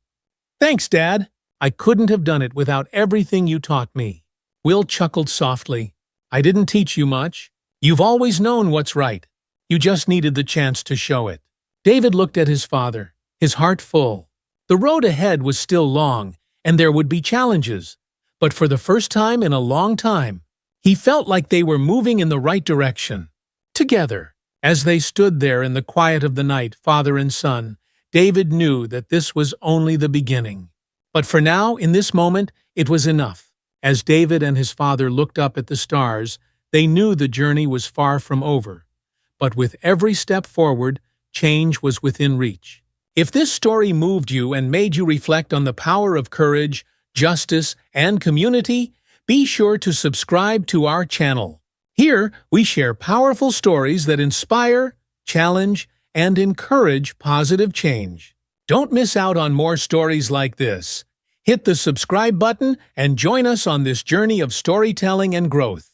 "Thanks, Dad. I couldn't have done it without everything you taught me." Will chuckled softly. "I didn't teach you much. You've always known what's right. You just needed the chance to show it." David looked at his father, his heart full. The road ahead was still long, and there would be challenges. But for the first time in a long time, he felt like they were moving in the right direction. Together, as they stood there in the quiet of the night, father and son, David knew that this was only the beginning. But for now, in this moment, it was enough. As David and his father looked up at the stars, they knew the journey was far from over. But with every step forward, change was within reach. If this story moved you and made you reflect on the power of courage, justice, and community, be sure to subscribe to our channel. Here, we share powerful stories that inspire, challenge, and encourage positive change. Don't miss out on more stories like this. Hit the subscribe button and join us on this journey of storytelling and growth.